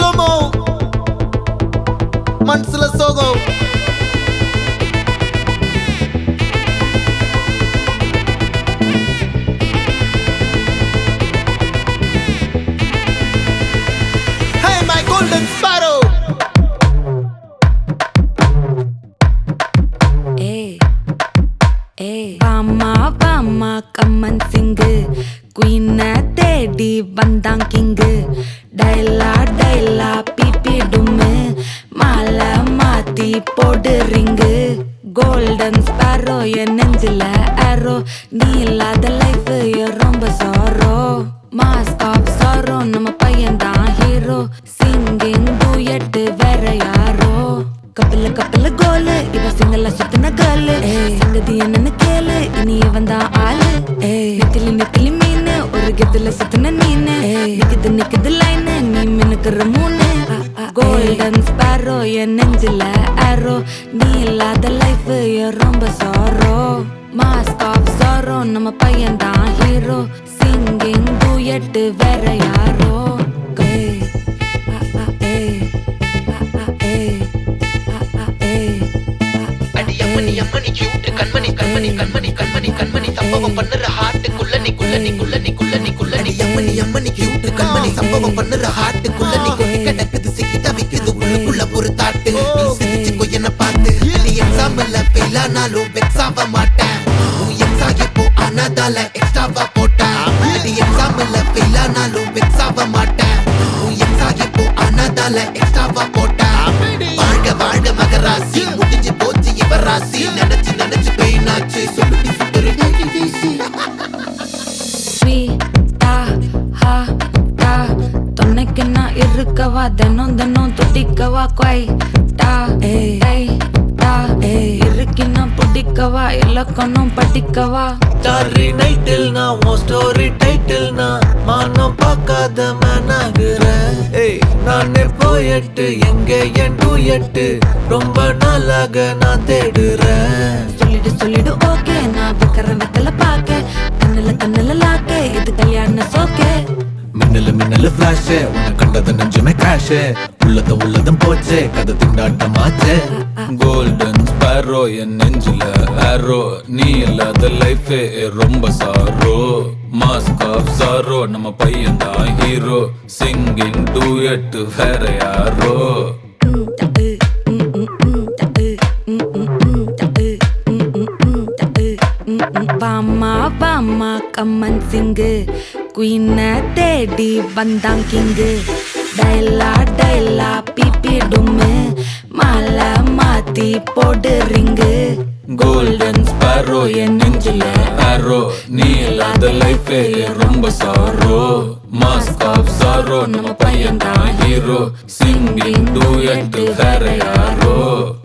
சுகமோ மனசுல சோகம் Hey my golden sparrow Bama கம்மன் சிங்கு குயின தேடி வந்தான் கிங்கு டைலா பிபி டும்மு மாலை மாத்தி போடு ரிங்கு கோல்டன் ஸ்பாரோ என் நெஞ்சில ஆரோ நீ இல்லாத லைஃப் ரொம்ப சாரோ மாஸ்க் ஆஃப் சாரோ நம்ம பையன் தான் ஹீரோ சிங்கிங் டூயட் வேற யாரோ கப்பல கோலு இவ சிங்கல்ல சுத்தின கேளு சங்கதி என்னன்னு கேளு இனி வந்தா ஆளு நெத்திலி மீன் ஒரு கெத்துல சுத்தின நீனு நிக்குது லைன் நீ மினுக்குற மூணு கோல்டன் ஸ்பாரோ என் நெஞ்சில ஆரோ நீ இல்லாத லைஃப் ரொம்ப சாரோ மாஸ்க் ஆஃப் சாரோ நம்ம பையன் தான் ஹீரோ சிங்கிங் டூயட் வேற யாரோ அம்மணி கியூட் கண்மணி சம்பவம் பண்ணுற ஹார்ட்டுக்குள்ள நீ அம்மணி கியூட் கண்மணி சம்பவம் பண்ணுற ஹார்ட்டுக்குள்ள நீ கொட்டி கிடக்குது சிக்கி தவிக்குது உள்ளுக்குள்ள ஒரு தாட்டு நீ சிரிச்சுக்கோ என்ன பார்த்து நீ எக்ஸாம்ல ஃபெயில் ஆனாலும் வெக்ஸ் ஆக மாட்டேன் உன் எக்ஸா இப்போ ஆனதால எக்ஸ்ட்ராவா போட்டேன் நீ எக்ஸாம்ல ஃபெயில் ஆனாலும் வெக்ஸ் ஆக மாட்டேன் உன் எக்ஸா இப்போ ஆனதால எக்ஸ்ட்ராவா போட்டேன் வாழ்க மகராசி முடிஞ்சு போச்சு இவராசி நினைச்சு பெயினாச்சு சொல்லுடி சுத்தரு தொன்னைக்கு நான் இருக்கவா தினம் துடிக்கவா குவைட்டா இருக்கினா பிடிக்கவா இலக்கணம் படிக்கவா ஸ்டாரி நைட்டில் நான் உன் ஸ்டோரி டைட்டில் நான் மானம் பார்க்காத மேனாகிறேன் நானே போயட்டு எங்க என் டூயட்டு ரொம்ப நாளாக நான் தேடுறேன் சொல்லிடு ஓகே நான் வைக்கிறேன் வெத்தல பாக்க கண்ணுல லாக்க இது கல்யாண சோக்கே மின்னலு ஃபிளாஷ் உன்னை கண்டது நெஞ்சுமே கிராஷ் உள்ளதும் போச்சே கதை திண்டாட்டமாச்சே கோல்டன் ஸ்பாரோ என் நெஞ்சில ஆரோ நீ இல்லாத லைஃபே ரொம்ப சாரோ மாஸ்க் ஆஃப் சாரோ நம்ம பையன் தான் ஹீரோ சிங்கிங் டூயட் வேற யாரோ பாமா கம்மன் சிங்கு குயின தேடி வந்தான் கிங்கு டைலா பிபி டும்மு மாலை மாத்தி போடு ரிங்கு கோல்டன் ஸ்பாரோ என் நெஞ்சில ஆரோ நீ இல்லாத லைஃபே ரொம்ப சாரோ மாஸ்க் ஆஃப் சாரோ நம்ம பையன் தான் ஹீரோ சிங்கிங் டூயட் வேற யாரோ